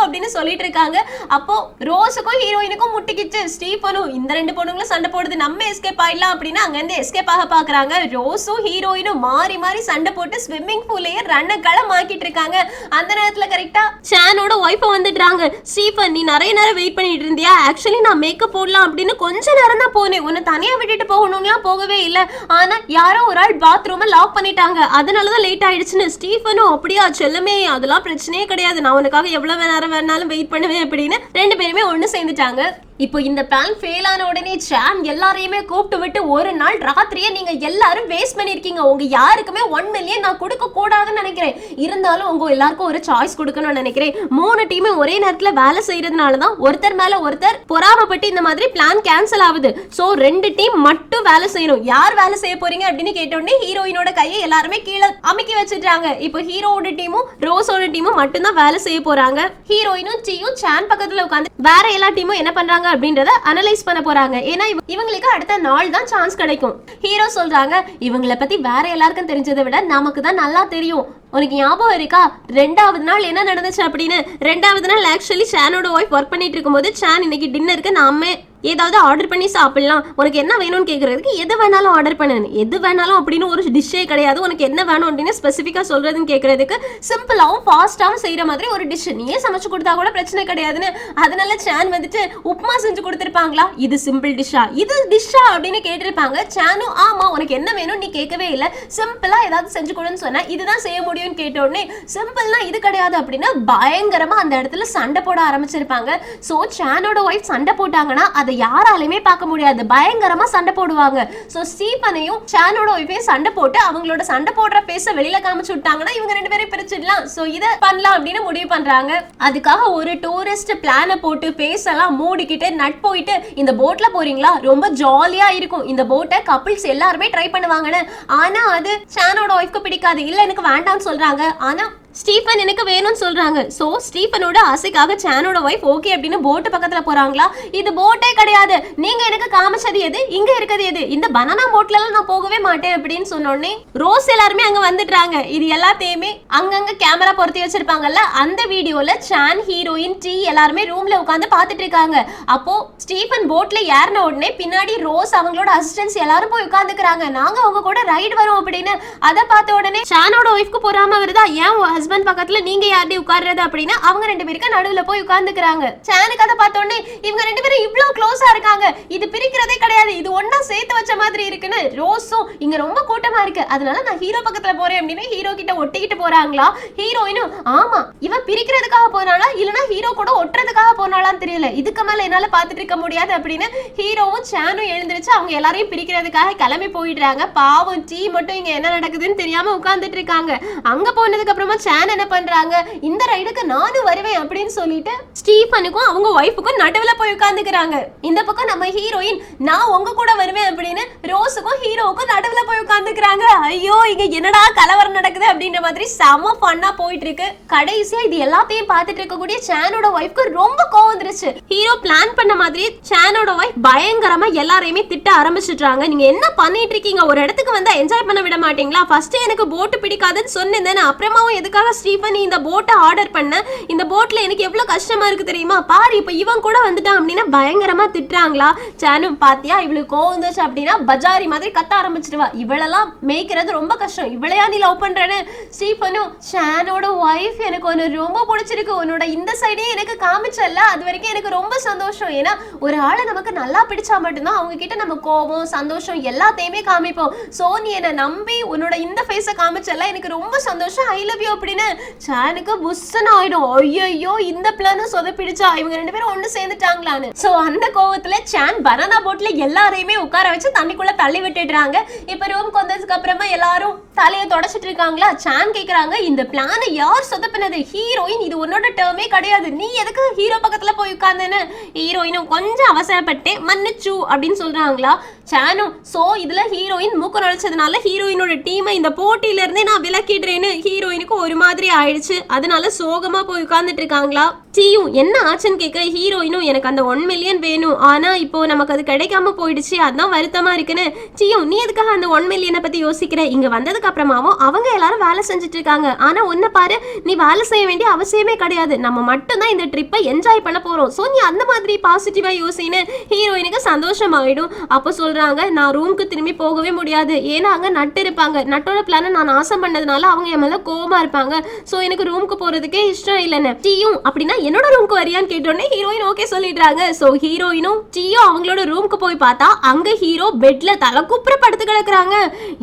அப்படின்னு சொல்லிட்டு இருக்காங்க. அப்போ ரோஸுக்கும் ஹீரோயினுக்கும் முட்டிக்கிச்சு. ஸ்டீஃபனும் இந்த ரெண்டு பொண்ணுங்களும் சண்டை போடுது நம்ம எஸ்கேப் ஆயிடலாம் அப்படின்னு அங்க இருந்து எஸ்கேப் ஆக பாக்குறாங்க. ரோஸும் ஹீரோயினும் மாறி மாறி சண்டை போட்டு ஸ்விம்மிங் பூலையே ரணக்களம் ஆக்கிட்டு இருக்காங்க. அந்த நேரத்துல கரெக்டா சானோட ஒய்ஃப் வந்துடுறாங்க. ஸ்டீஃபன் நீ நிறைய நேரம் வெயிட் பண்ணிட்டு இருந்தியா, ஆக்சுவலி நான் மேக்கப் போடலாம் அப்படின்னு கொஞ்ச நேரம் தான் போனேன், உன்னை தனியா விட்டுட்டு போகணும்லாம் போகவே இல்லை, ஆனா யாரோ ஒரு ஆள் பாத்ரூம் லாக் பண்ணிட்டாங்க அதனாலதான் லேட் ஆயிடுச்சுன்னு. ஸ்டீஃபனும் அப்படியா செல்லமே அதெல்லாம் பிரச்சனையே கிடையாது நான் உனக்காக எவ்வளவு நேரம் வேணாலும் வெயிட் பண்ணுவேன் அப்படின்னு ரெண்டு பேருமே ஒண்ணு சேர்ந்துட்டாங்க. இப்போ இந்த பிளான் ஃபெயில் ஆன உடனே சான் எல்லாரையுமே கூப்பிட்டு விட்டு ஒரு நாள் ராத்திரியே நீங்க எல்லாரும் வேஸ்ட் பண்ணிருக்கீங்க, உங்க யாருக்குமே 1 மில்லியன் நான் கொடுக்க கூடாதுன்னு நினைக்கிறேன், இருந்தாலும் உங்க எல்லாருக்கும் ஒரு சாய்ஸ் கொடுக்கணும்னு நினைக்கிறேன். 3 டீமே ஒரே நேரத்துல வேலை செய்யறதுனாலதான் ஒருத்தர் மேல ஒருத்தர் பொறாமப்பட்டு இந்த மாதிரி பிளான் கேன்சல் ஆகுது. சோ 2 டீம் மட்டும் வேலை செய்யணும், யார் வேலை செய்ய போறீங்க அப்படின்னு கேட்டோடனே ஹீரோயினோட கையை எல்லாருமே கீழே அமுக்கி வச்சிட்டாங்க. இப்போ ஹீரோவோட டீமும் ரோஸோட டீமும் மட்டும்தான் வேலை செய்ய போறாங்க. ஹீரோயினும் டீயும் சான் பக்கத்துல உட்காந்து வேற எல்லா டீமும் என்ன பண்றாங்க அப்படின்றத அனலைஸ் பண்ண போறாங்க. ஏன்னா இவங்களுக்கு அடுத்த நாள் தான் சான்ஸ் கிடைக்கும். ஹீரோ சொல்றாங்க இவங்களை பத்தி வேற எல்லாருக்கும் தெரிஞ்சதை விட நமக்கு தான் நல்லா தெரியும், உனக்கு ஞாபகம் இருக்கா 2வது நாள் என்ன நடந்துச்சு அப்படின்னு. 2வது நாள் ஆக்சுவலி சானோட ஒய்ஃப் ஒர்க் பண்ணிட்டு இருக்கும்போது சான் இன்னைக்கு டின்னருக்கு நாம ஏதாவது ஆர்டர் பண்ணி சாப்பிடலாம், உனக்கு என்ன வேணும்னு கேட்கறதுக்கு எது வேணாலும் ஆர்டர் பண்ணு, எது வேணாலும் அப்படின்னு ஒரு டிஷ்ஷே கிடையாது, உனக்கு என்ன வேணும் அப்படின்னு ஸ்பெசிஃபிக்கா சொல்றதுன்னு கேட்கறதுக்கு சிம்பிளாவும் ஃபாஸ்டாவும் செய்யற மாதிரி ஒரு டிஷ் நீயே சமைச்சு கொடுத்தா கூட பிரச்சனை கிடையாதுன்னு. அதனால சான் வந்துட்டு உப்புமா செஞ்சு கொடுத்துருப்பாங்களா, இது சிம்பிள் டிஷ்ஷா இது டிஷ்ஷா அப்படின்னு கேட்டிருப்பாங்க. சானும் ஆமா உனக்கு என்ன வேணும் நீ கேட்கவே இல்லை, சிம்பிளா ஏதாவது செஞ்சு கொடுன்னு சொன்னா இதுதான் செய்ய முடியும்னு கேட்ட உடனே சிம்பிள்னா இது கிடையாது அப்படின்னு பயங்கரமா அந்த இடத்துல சண்டை போட ஆரம்பிச்சிருப்பாங்க. சோ சானோட ஒய்ஃப் சண்டை போட்டாங்கன்னா அதை யாராலுமே பார்க்க முடியாது, பயங்கரமா சண்டை போடுவாங்க. சோ ஸ்டீஃபனையும் சானோட ஒய்ஃபையும் சண்டை போட்டு அவங்களோட சண்டை போடுற பேச வெளியில காமிச்சு விட்டாங்கன்னா இவங்க ரெண்டு பேரும் பிரிச்சிடலாம். சோ இத பண்ணலாம் அப்படின்னு முடிவு பண்றாங்க. அதுக்காக ஒரு டூரிஸ்ட் பிளானை போட்டு பேசலாம் மூடிக்கிட்டு நட் போயிட்டு இந்த போட்ல போறீங்களா ரொம்ப ஜாலியா இருக்கும், இந்த போட்டை கப்பிள்ஸ் எல்லாருமே ட்ரை பண்ணுவாங்கன்னு. ஆனா அது சானோட ஒய்ஃப்க்கு பிடிக்காது, இல்ல எனக்கு வேண்டாம்னு சொல்றாங்க. ஆனா ஸ்டீஃபன் எனக்கு வேணும்னு சொல்றாங்க. சோ ஸ்டீஃபனோட ஆசைக்காக சானோட ஒய்ஃப் ஓகே அப்படின்னு போட்டு பக்கத்துல போறாங்களா. இது போட்டே கிடையாது, நீங்க எனக்கு காமிச்சது எது, இங்க இருக்கிறது எது, இந்த பனானா போட்ல எல்லாம் நான் போகவே மாட்டேன் அப்படின்னு சொன்னோடனே ரோஸ் எல்லாருமே அங்க வந்துடுறாங்க. இது எல்லாத்தையுமே அங்கங்க கேமரா பொருத்தி வச்சிருப்பாங்கல்ல அந்த வீடியோல சான் ஹீரோயின் டீ எல்லாருமே ரூம்ல உட்காந்து பாத்துட்டு இருக்காங்க. அப்போ ஸ்டீஃபன் போட்ல ஏறின உடனே பின்னாடி ரோஸ் அவங்களோட அசிஸ்டன்ஸ் எல்லாரும் போய் உட்காந்துக்கிறாங்க, நாங்க அவங்க கூட ரைடு வரோம் அப்படின்னு. அதை பார்த்த உடனே சானோட ஒய்ஃப்க்கு பொறாம வருதா, ஏன் ஹஸ்பண்ட் பக்கத்துல நீங்க யார்டி உட்கார்றது அப்படின்னு அவங்க ரெண்டு பேருக்கு நடுவுல போய் உட்கார்ந்துக்கிறாங்க. சானுக்கு அதை பார்த்த உடனே இவங்க ரெண்டு பேரும் இவ்வளவு க்ளோஸா இருக்காங்க, இது பிரிக்கிறதே கிடையாது, இது ஒண்ணா சேர்த்து வச்ச மாதிரி இருக்குன்னு. ரோஸும் இங்க ரொம்ப கூட்டமா இருக்கு அதனால நான் ஹீரோ பக்கத்துல போறேன் அப்படின்னு ஹீரோ கிட்ட ஒட்டிக்கிட்டு போறாங்களா. ஹீரோயினும் ஆமா இவன் பிரிக்கிறதுக்காக போனாலா இல்லனா ஹீரோ கூட ஒட்டுறதுக்காக போனாலான்னு தெரியல, இதுக்கு மேல என்னால பாத்துட்டு இருக்க முடியாது அப்படின்னு ஹீரோவும் சானும் எழுந்திருச்சு அவங்க எல்லாரையும் பிரிக்கிறதுக்காக கிளம்பி போயிடுறாங்க. பாவம் டீ மட்டும் இங்க என்ன நடக்குதுன்னு தெரியாம உட்கார்ந்துட்டு இருக்காங்க. அங்க போனதுக்கு அப்புறமா சான் என்ன பண்றாங்க, இந்த ரைடுக்கு நானும் வருவேன் அப்படின்னு சொல்லிட்டு ஸ்டீஃபனுக்கும் அவங்க ஒய்ஃபுக்கும் நடுவுல போய் உட்கார்ந்துக்கிறாங்க. இந்த பக்கம் நம்ம ஹீரோயின் நான் உங்க கூட வருவேன் அப்படின்னு ரோஸுக்கும் ஹீரோவுக்கும் நடுவுல போய் உட்கார்ந்துக்கிறாங்க. ஐயோ இங்க என்னடா கலவரம் நடக்குது அப்படின்ற மாதிரி செம ஃபன்னா போயிட்டு இருக்கு. கடைசியா இது எல்லாத்தையும் பார்த்துட்டு இருக்கக்கூடிய சானோட ஒய்ஃப்க்கு ரொம்ப கோவம் வந்துருச்சு. ஹீரோ பிளான் பண்ண மாதிரி சானோட ஒய்ஃப் பயங்கரமா எல்லாரையுமே திட்ட ஆரம்பிச்சிட்டாங்க. நீங்க என்ன பண்ணிட்டு இருக்கீங்க, ஒரு இடத்துக்கு வந்தா என்ஜாய் பண்ண விட மாட்டீங்களா, ஃபர்ஸ்ட் எனக்கு போட் பிடிக்காதுன்னு சொன்னேன், அப்புறமாவும் எதுக்காக ஸ்டீஃபன் நீ இந்த போட்டை ஆர்டர் பண்ண, இந்த போட்ல எனக்கு எவ்வளவு கஷ்டமா இருக்கு தெரியுமா, பாரு இப்ப இவன் கூட வந்துட்டான் அப்படின்னு பயங்கரமா திட்டுறாங்களா. சானும் பாத்தியா இவளுக்கு கோவம் வந்துச்சு அப்படின்னா பஜாரி மாதிரி கத்த ஆரம்பிச்சிடுவா, இவளெல்லாம் மேய்க்கிறது ரொம்ப கஷ்டம், இவளையா நீ லவ் பண்றேன்னு. ஸ்டீஃபனும் சானோட ஒய்ஃப் எனக்கு ஒன்னு ரொம்ப பிடிச்சிருக்கு, உன்னோட இந்த சைடே எனக்கு காமிச்சல்ல, அது வரைக்கும் எனக்கு ரொம்ப சந்தோஷம். ஏன்னா ஒரு ஆளை நமக்கு நல்லா பிடிச்சா மட்டும்தான் அவங்க கிட்ட நம்ம கோபம் சந்தோஷம் எல்லாத்தையுமே காமிப்போம். சோ நீ என்ன நம்பி உன்னோட இந்த ஃபேஸை காமிச்சல்ல, எனக்கு ரொம்ப சந்தோஷம், ஐ லவ் யூ அப்படின்னு சானுக்கு புஷ்ஷன் ஆயிடும். ஐயோ இந்த பிளானும் சொதப்பிடிச்சா, இவங்க ரெண்டு பேரும் ஒண்ணு சேர்ந்துட்டாங்களான்னு. சோ அந்த கோவத்துல சான் பனானா போட்ல எல்லாரையுமே உட்கார வச்சு தண்ணிக்குள்ள தள்ளி விட்டுடுறாங்க. இப்ப ரூம்க்கு வந்ததுக்கு அப்புறமா எல்லாரும் தலையை தொடச்சிட்டு இருக்காங்களா. சான் கேக்குறாங்க இந்த பிளானை யார் சொதப்பினது, ஹீரோயின் இது உன்னோட டேர்மே கிடையாது, நீ எதுக்கு ஹீரோ பக்கத்துல போய் உட்கார்ந்தேன்னு. ஹீரோயினும் கொஞ்சம் அவசரப்பட்டேன் மன்னிச்சு அப்படின்னு சொல்றாங்களா. சானும் சோ இதுல ஹீரோயின் மூக்கு நுழைச்சதுனால ஹீரோயினோட டீமை இந்த போட்டியில இருந்தே நான் விலக்கிடுறேன்னு ஹீரோயினுக்கு ஒரு மாதிரி ஆயிடுச்சு. அதனால சோகமா போய் உட்கார்ந்துட்டு இருக்காங்களா. டீயும் என்ன ஆச்சுன்னு கேட்க ஹீரோயினும் எனக்கு அந்த 1 மில்லியன் வேணும், ஆனா இப்போ நமக்கு அது கிடைக்காம போயிடுச்சு, அதான் வருத்தமா இருக்குன்னு. டீயும் நீ எதுக்காக அந்த 1 மில்லியனை பத்தி யோசிக்கிற, இங்க வந்ததுக்கு அப்புறமாவும் அவங்க எல்லாரும் வேலை செஞ்சுட்டு இருக்காங்க, ஆனா உன்னை பாரு நீ வேலை செய்ய வேண்டிய அவசியமே கிடையாது, நம்ம மட்டும் தான் இந்த ட்ரிப்பை என்ஜாய் பண்ண போறோம், சோ நீ அந்த மாதிரி பாசிட்டிவா யோசின்னு ஹீரோயினுக்கு சந்தோஷம் ஆயிடும். அப்போ சொல்றாங்க நான் ரூமுக்கு திரும்பி போகவே முடியாது, ஏன்னா அங்க நட்டு இருப்பாங்க, நட்டோட பிளான நான் நாசம் பண்ணதுனால அவங்க என் மேல கோவமா இருப்பாங்க, சோ எனக்கு ரூமுக்கு போறதுக்கே இஷ்டம் இல்லைன்னு. டீயும் அப்படின்னா என்னோட ரூமுக்கு வரியான்னு கேட்டோன்னே ஹீரோயின் ஓகே சொல்லிடுறாங்க. சோ ஹீரோயினும் டீயும் அவங்களோட ரூமுக்கு போய் பார்த்தா அங்க ஹீரோ பெட்ல தலை குப்புற படுத்து கிடக்குறாங்க.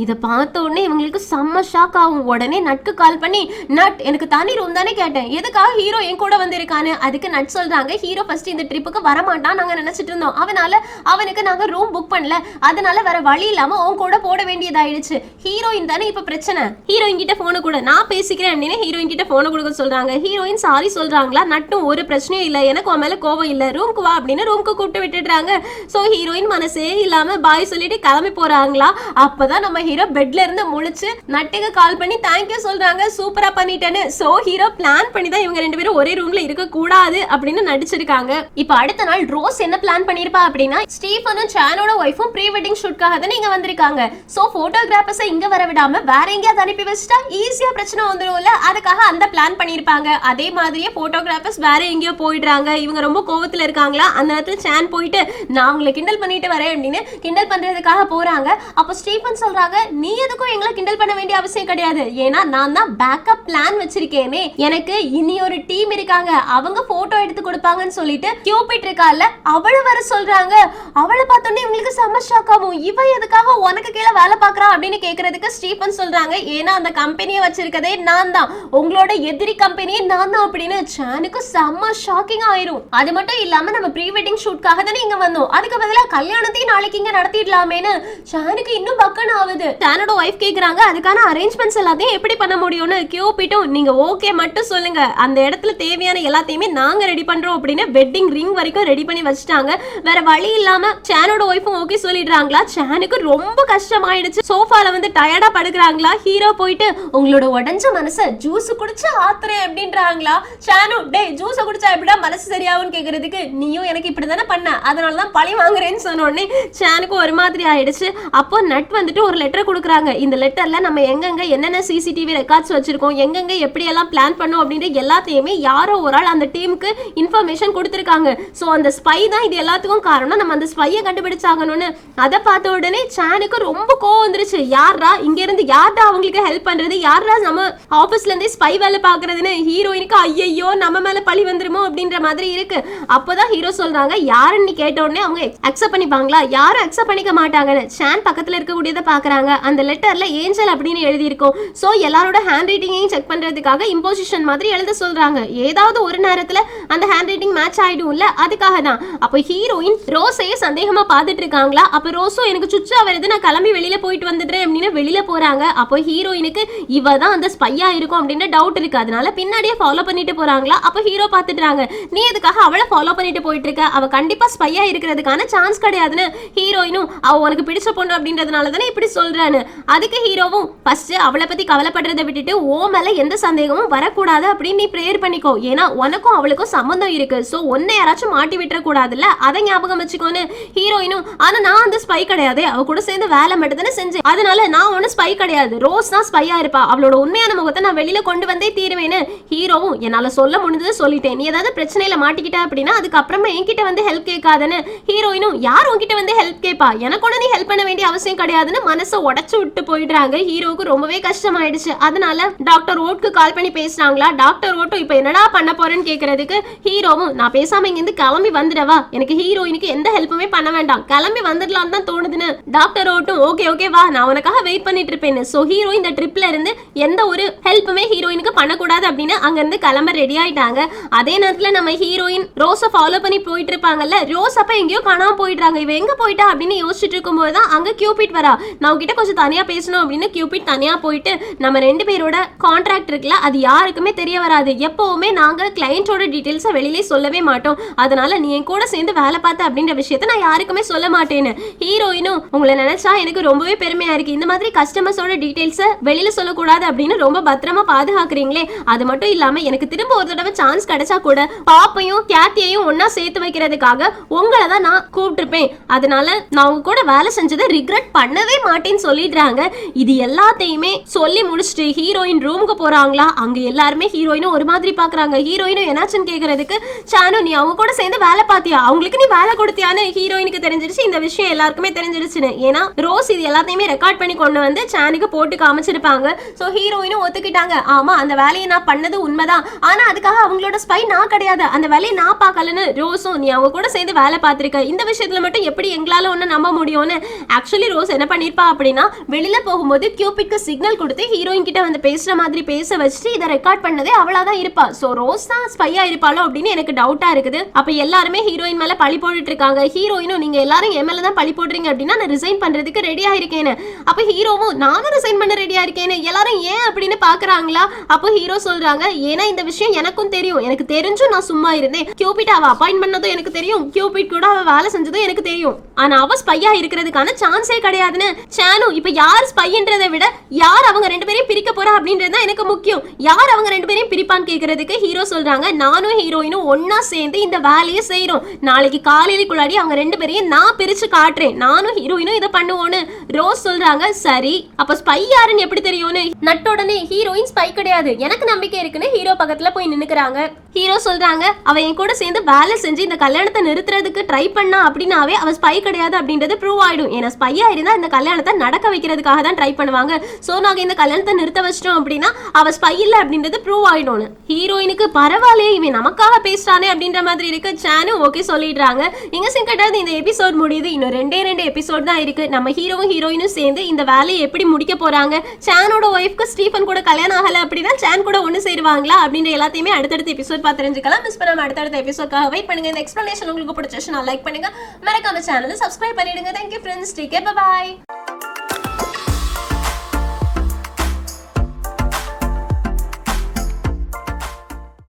இதை பார்த்த உடனே இவங்களுக்கு செம்ம ஷாக் ஆகும். உடனே நட்க்கு கால் பண்ணி நட் எனக்கு தனி ரூம் தானே கேட்டேன், எதுக்காக ஹீரோ என் கூட வந்திருக்கான்னு. அதுக்கு நட் சொல்றாங்க ஹீரோ ஃபர்ஸ்ட் இந்த ட்ரிப்புக்கு வரமாட்டான் நாங்க நினைச்சிட்டு இருந்தோம், அதனால அவனுக்கு நாங்க ரூம் புக் பண்ணல, அதனால வேற வழி இல்லாம உன் கூட போட வேண்டியதாயிடுச்சு. ஹீரோயின் தானே இப்ப பிரச்சனை, ஹீரோயின் கிட்ட போன கூட நான் பேசிக்கிறேன் அப்படின்னு ஹீரோயின் கிட்ட போன கொடுக்க சொல்றாங்க. ஹீரோயின் சாரி சொல்றாங்களா. நட்டும் ஒரு பிரச்சனையும் இல்ல, எனக்கு உன் மேல கோவம் இல்ல, ரூமுக்கு வா அப்படின்னு ரூமுக்கு கூப்பிட்டு விட்டுடுறாங்க. சோ ஹீரோயின் மனசே இல்லாம பாய் சொல்லிட்டு கிளம்பி போறாங்களா. அப்பதான் நம்ம ஹீரோ பெட்ல இருந்து முழிச்சு நட்டுக்கு கால் பண்ணி தேங்க்யூ சொல்றாங்க, சூப்பரா பண்ணிட்டேன்னு. சோ ஹீரோ பிளான் பண்ணி தான் இவங்க ரெண்டு பேரும் ஒரே ரூம்ல இருக்க கூடாது அப்படின்னு நடிச்சிருக்காங்க. இப்ப அடுத்த நாள் ரோஸ் என்ன பிளான் பண்ணிருப்பா அப்படின்னா ஸ்டீஃபனும் சானோட ஒய்ஃபும் ப்ரீ வெட்டிங் ஷூட்காக தான் இங்க வந்திருக்காங்க. சோ போட்டோகிராஃபர்ஸை இங்க வர விடாம வேற எங்கேயாவது அனுப்பி வச்சுட்டா ஈஸியா பிரச்சனை வந்துரும்ல, அதுக்காக அந்த பிளான் பண்ணிருப்பாங்க. அதே மாதிரியே போட்டோகிராஃபர்ஸ் வேற எங்கேயோ போயிடுறாங்க. இவங்க ரொம்ப கோவத்துல இருக்காங்களா. அந்த நேரத்துல சான் போயிட்டு நான் உங்களை கிண்டல் பண்ணிட்டு வரேன் அப்படின்னு கிண்டல் பண்றதுக்காக போறாங்க. அப்போ ஸ்டீஃபன் சொல்றாங்க நீ எதுக்கும் எங்களை கிண்டல் பண்ண வேண்டிய அவசியம் கிடையாது, ஏன்னா நான் தான் பேக்கப் பிளான் வச்சிருக்கேனே, எனக்கு இனி ஒரு டீம் இருக்காங்க, அவங்க போட்டோ எடுத்து கொடுப்பாங்கன்னு சொல்லிட்டு கியூபிட் இருக்கால அவளை வர சொல்றாங்க. அவளை பார்த்தோன்னே இவங்களுக்கு செம்ம ஷாக் ஆகும். இவ எதுக்காக உனக்கு கீழே வேலை பார்க்கறா அப்படின்னு கேட்கறதுக்கு ஸ்டீஃபன் சொல்றாங்க ஏன்னா அந்த கம்பெனியை வச்சிருக்கதே நான் தான், உங்களோட எதிரி கம்பெனியே நான் தான் அப்படின்னு. சானுக்கு செம்ம ஷாக்கிங் ஆயிரும். அது மட்டும் இல்லாம நம்ம ப்ரீ வெட்டிங் ஷூட்காக தானே இங்க வந்தோம், அதுக்கு பதிலா கல்யாணத்தையும் நாளைக்கு இங்க நடத்திடலாமேன்னு சானுக்கு இன்னும் பக்கன் ஆகுது. சானோட வைஃப் கேக்குறாங்க அதுக்கான அரேஞ்ச்மெண்ட்ஸ் எல்லாத்தையும் எப்படி பண்ண முடியும்னு. கியூபிட்டும் நீங்க ஓகே மட்டும் சொல்லுங்க, அந்த இடத்துல தேவையான எல்லாத்தையுமே நாங்க ரெடி பண்றோம் அப்படின்னு வெட்டிங் ரிங் வரைக்கும் ரெடி பண்ணி வச்சுட்டாங்க. வேற வழி இல்லாம சானோட வைஃபும் ஓகே சொல்லிடுறாங்களா. சானுக்கு ரொம்ப கஷ்டமாயிடுச்சு. சோஃபால வந்து டயர்டா படுக்கிறாங்களா. ஹீரோ போயிட்டு உங்களோட உடஞ்ச மனச ஜூஸ் குடிச்சு ஆத்துறேன் அப்படின்றாங்களா. சானு டேய் ஜூஸ குடிச்சா எப்படிடா மனசு சரியாகும்னு கேக்குறதுக்கு நீயும் எனக்கு இப்படிதானே பண்ண, அதனாலதான் பழி வாங்குறேன்னு சொன்னோடனே சானுக்கு ஒரு மாதிரி ஆயிடுச்சு. அப்போ நட் வந்துட்டு ஒரு லெட்டர் கொடுக்குறாங்க. இந்த லெட்டர்ல நம்ம எங்கெங்க என்னென்ன சிசிடிவி ரெக்கார்ட்ஸ் வச்சிருக்கோம், எங்கெங்க எப்படி எல்லாம் பிளான் பண்ணோம் அப்படின்ற எல்லாத்தையுமே யாரோ ஒரு ஆள் அந்த டீமுக்கு இன்ஃபர்மேஷன் கொடுத்துருக்காங்க. ஸோ அந்த ஸ்பை தான் இது எல்லாத்துக்கும் காரணம், நம்ம அந்த ஸ்பையை கண்டுபிடிச்சாகணும்னு. அதை பார்த்த உடனே சானுக்கு ரொம்ப கோவம் வந்துருச்சு. யாரா இங்க இருந்து யாரா அவங்களுக்கு ஹெல்ப் பண்றது, யாரா நம்ம ஆபீஸ்ல இருந்தே ஸ்பை வேலை பாக்குறதுன்னு. ஹீரோயினுக்கு ஐயோ நம்ம மேல பழி வந்துருமோ அப்படின்ற மாதிரி இருக்கு. அப்பதான் ஹீரோ சொல்றாங்க யாருன்னு கேட்ட உடனே அவங்க அக்செப்ட் பண்ணிப்பாங்களா, யாரும் அக்செப்ட் பண்ணிக்க மாட்டாங்கன்னு. சான் பக்கத்துல இருக்கக்கூடியதை பாக்குறாங்க. அந்த லெட்டர்ல ஏஞ்சல் அப்படின்னு எழுதி இருக்கும். சோ எல்லாரோட ஹேண்ட் ரைட்டிங்கையும் செக் பண்றதுக்காக இம்போசிஷன் மாதிரி எழுத சொல்றாங்க. ஏதாவது ஒரு நேரத்துல அந்த ஹேண்ட் ரைட்டிங் மேட்ச் ஆயிடும்ல, அதுக்காக தான். அப்போ ஹீரோயின் ரோஸையே சந்தேகமா பார்த்துட்டு இருக்காங்களா. அப்ப ரோஸோ எனக்கு சுச்சா வருது நான் கிளம்பி வெளியில போயிட்டு வந்துடுறேன் அப்படின்னு வெளியில போறாங்க. அப்போ ஹீரோயினுக்கு இவ தான் அந்த ஸ்பையா இருக்கும் அப்படின்னு டவுட் இருக்கு. அதனால பின்னாடியே ஃபாலோ பண்ணிட்டு போறாங்களா. அப்ப ஹீரோ பாத்துட்டாங்க, நீ எதுக்காக அவளை ஃபாலோ பண்ணிட்டு போயிட்டு இருக்க, அவ கண்டிப்பா ஸ்பையா இருக்கிறதுக்கான சான்ஸ் கிடையாதுன்னு. ஹீரோயினும் அவ உனக்கு பிடிச்ச பொண்ணு அப்படின்றதுனால தானே இப்படி சொல்றான்னு. அதுக்கு ஹீரோவும் ஃபர்ஸ்ட் அவளை பத்தி கவலைப்படுறதை விட்டுட்டு ஓ மேல எந்த சந்தேகமும் வரக்கூடாது அப்படின்னு நீ ப்ரேயர் பண்ணிக்கோ. ஏன்னா உனக்கும் அவளுக்கும் சம்பந்தம் இருக்கு. சோ உன்னை யாராச்சும் மாட்டி விட்டுற கூடாதுல்ல, அதை ஞாபகம் வச்சுக்கோன்னு. ஹீரோயினும் ஆனா நான் அந்த ஸ்பை கிடையாது, அவ கூட சேர்ந்து வேலை மட்டும் தானே செஞ்சேன், அதனால நான் ஒன்னும் ஸ்பை கிடையாது, ரோஸ் தான் ஸ்பையா இருப்பா, அவளோட உண்மையான முகத்தை நான் வெளியில கொண்டு வந்தே தீருவேன்னு. ஹீரோவும் என்னால சொல்ல முடிஞ்சதை சொல்லிட்டேன், நீ ஏதாவது பிரச்சனையில மாட்டிக்கிட்ட அப்படின்னா அதுக்கப்புறமா என்கிட்ட வந்து ஹெல்ப் கேட்காதுன்னு. ஹீரோயினும் யார் உன்கிட்ட வந்து ஹெல்ப் கேட்பா, எனக்கு ஒண்ணு நீ ஹெல்ப் பண்ண வேண்டிய அவசியம் கிடையாதுன்னு மனசை உடைச்சு விட்டு போயிடுறாங்க. ஹீரோவுக்கு ரொம்பவே கஷ்டமாயிடுச்சு. அதனால டாக்டர் ஓட்க்கு கால் பண்ணி பேசுறாங்களா. டாக்டர் ஓட்டும் இப்ப என்னடா பண்ண போறேன்னு கேக்குறதுக்கு ஹீரோவும் நான் பேசாம இங்க இருந்து கிளம்பி வந்துடவா, எனக்கு ஹீரோயினுக்கு எந்த ஹெல்ப்புமே பண்ண வேண்டாம், கிளம்பி வந்துடலாம் தான் தோணுதுன்னு. டாக்டர் ஓட்டும் ஓகே ஓகே வா, நான் உனக்காக வெயிட் பண்ணிட்டு இருப்பேன்னு. சோ ஹீரோ இந்த ட்ரிப்ல இருந்து எந்த ஒரு ஹெல்ப்புமே ஹீரோயினுக்கு பண்ணக்கூடாது அப்படின்னு அங்க இருந்து கிளம்ப ரெடி ஆயிட்டாங்க. அதே நேரத்துல நம்ம ஹீரோயின் ரோஸை ஃபாலோ பண்ணி போயிட்டு இருப்பாங்கல்ல. ரோஸ் அப்ப எங்கேயோ காணாம போயிடுறாங்க. இவ எங்க போயிட்டா அப்படின்னு யோசிச்சுட்டு இருக்கும்போது தான் அங்க கியூபிட் வரா. நான் உங்ககிட்ட கொஞ்சம் தனியா பேசணும் அப்படின்னு கியூபிட் தனியா போயிட்டு நம்ம ரெண்டு பேரோட கான்ட்ராக்ட் இருக்குல்ல அது யாருக்குமே தெரிய வராது, எப்பவுமே நாங்க கிளையண்டோட டீடைல்ஸை வெளியிலே சொல்லவே மாட்டோம், அதனால நீ என் கூட சேர்ந்து வேலை பார்த்த அப்படின்ற விஷயத்த நான் யாருக்குமே சொல்ல மாட்டேன்னு. ஹீரோயினும் உங்களை நினைச்சா எனக்கு ரொம்பவே பெருமையா இருக்கு, இந்த மாதிரி கஸ்டமர்ஸோட டீடைல்ஸை வெளியில சொல்லக்கூடாது அப்படின்னு ரொம்ப பத்திரமா பாதுகாக்கிறீங்களே, அது மட்டும் இல்லாம எனக்கு திரும்ப ஒரு தடவை சான்ஸ் கிடைச்சா கூட பாப்பையும் கேத்தியையும் ஒன்னா சேர்த்து வைக்கிறதுக்காக உங்களை தான் நான் கூப்பிட்டுருப்பேன், அதனால நான் உங்க கூட வேலை செஞ்சதை ரிக்ரெட் பண்ணவே மாட்டேன்னு சொல்லிடுறாங்க. இது எல்லாத்தையுமே சொல்லி முடிச்சுட்டு ஹீரோயின் ரூமுக்கு போறாங்களா. அங்க எல்லாருமே ஹீரோயினும் ஒரு மாதிரி பாக்குறாங்க. ஹீரோயினும் என்னாச்சுன்னு கேக்குறதுக்கு சானு நீ அவங்க கூட சேர்ந்து வேலை பார்த்தியா, அவங்களுக்கு நீ வேலை கொடுத்தியான்னு ஹீரோயினுக்கு தெரிஞ்சிருச்சு. இந்த விஷயம் எல்லாருக்குமே தெரிஞ்சிருச்சுன்னு. ஏன்னா ரோஸ் இது எல்லாத்தையுமே ரெக்கார்ட் பண்ணி கொண்டு வந்து சானுக்கு போட்டு காமிச்சிருப்பாங்க. சோ ஹீரோயினும் ஒத்துக்கிட்டாங்க, ஆமா அந்த வேலையை நான் பண்ணது உண்மைதான், ஆனா அதுக்காக அவங்களோட ஸ்பை நான் கிடையாது, அந்த வேலையை நான் பார்க்கலன்னு. ரோஸும் நீ அவங்க கூட சேர்ந்து வேலை பார்த்திருக்க, இந்த விஷயத்துல மட்டும் எப்படி எங்களால ஒண்ணு நம்ப முடியும்னு. ஆக்சுவலி ரோஸ் என்ன பண்ணிருப்பா அப்படின்னா வெளியில போகும்போது கியூபிட்க்கு சிக்னல் கொடுத்து ஹீரோயின் கிட்ட வந்து பேசுற மாதிரி பேச வச்சுட்டு இதை ரெக்கார்ட் பண்ணதே அவளாதான் இருப்பா. சோ ரோஸ் தான் ஸ்பையா இருப்பாளோ அப்படின்னு எனக்கு டவுட்டா இருக்குது. அப்ப எல்லாருமே ஹீரோயின் மேல பழி போட்டுட்டு இருக்காங்க. ஹீரோயினும் நீங்க எல்லாரும் என் மேல தான் பழி போடுறீங்க அப்படின்னா நான் ரிசைன் பண்றதுக்கு ரெடியா இருக்கேன்னு. அப்ப ஹீரோவும் நானும் ரிசைன் பண்ண ரெடியா இருக்கேன்னு. எல்லாரும் ஏன் அப்படின்னு பாக்குறாங்களா. அப்போ ஹீரோ சொல்றாங்க ஏன்னா இந்த விஷயம் எனக்கும் தெரியும், எனக்கு தெரிஞ்சும் நான் சும்மா இருந்தேன், கியூபிட் அவ அப்பாயிண்ட் பண்ணதும் எனக்கு தெரியும், கியூபிட் கூட அவ வேலை செஞ்சதும் எனக்கு தெரியும், ஆனா அவ ஸ்பையா இருக்கிறதுக்கான சான்ஸே கிடையாதுன்னு. சானு இப்ப யார் ஸ்பைன்றதை விட யார் அவங்க ரெண்டு பேரையும் பிரிக்க போறா அப்படின்றது எனக்கு முக்கியம், யார் அவங்க ரெண்டு பேரையும் பிரிப்பான்னு கேக்குறதுக்கு ஹீரோ சொல்றாங்க நானும் ஹீரோயினும் ஒன்னா சேர்ந்து இந்த வேலையை செய்யறோம், நாளைக்கு காலையிலக்குள்ளாடி அவங்க ரெண்டு பேரையும் நான் பிரிச்சு காட்டுறேன், நானும் ஹீரோயினும் இதை பண்ணுவோன்னு. ரோஸ் சொல்றாங்க சரி அப்ப ஸ்பை யாருன்னு எப்படி தெரியும்னு. நட்டோடனே ஹீரோயின் ஸ்பை கிடையாது எனக்கு நம்பிக்கை இருக்குன்னு ஹீரோ பக்கத்துல போய் நின்னுக்கிறாங்க. ஹீரோ சொல்றாங்க அவ என் கூட சேர்ந்து வேலை செஞ்சு இந்த கல்யாணத்தை நிறுத்துறதுக்கு ட்ரை பண்ணா அப்படின்னாவே அவ ஸ்பை கிடையாது அப்படின்றது ப்ரூவ் ஆயிடும். ஏன்னா ஸ்பையா இருந்தா இந்த கல்யாணத்தை நடக்க வைக்கிறதுக்காக தான் ட்ரை பண்ணுவாங்க. சோ நாங்க இந்த கல்யாணத்தை நிறுத்த வச்சிட்டோம் அப்படின்னா அவ ஸ்பை இல்ல அப்படின்றது ப்ரூவ் ஆயிடும்னு. ஹீரோயினுக்கு பரவாயில்லையே இவன் நமக்காக பேசுறானே அப்படின்ற மாதிரி இருக்கு. சானு ஓகே சொல்லிடுறாங்க. இங்க சிங்கட்டாவது இந்த எபிசோட் முடியுது, இன்னும் ரெண்டே எபிசோட் தான் இருக்கு. நம்ம ஹீரோவும் ஹீரோயினும் சேர்ந்து இந்த வேலையை எப்படி முடிக்க போறாங்க, சானோட ஒய்ஃப்க்கு ஸ்டீஃபன் கூட கல்யாணம் ஆகல அப்படின்னா சான் கூட ஒண்ணு சேருவாங்களா அப்படின்ற எல்லாத்தையுமே அடுத்தடுத்த எபிசோட் பார்த்து தெரிஞ்சுக்கலாம். மிஸ் பண்ணாம அடுத்தடுத்த எபிசோட்காக வெயிட் பண்ணுங்க. இந்த எக்ஸ்பிளனேஷன் உங்களுக்கு பிடிச்சிருச்சுன்னா லைக் பண்ணுங்க, மறக்காம சேனலை சப்ஸ்கிரைப் பண்ணிடுங்க. Thank you friends, take care, bye bye.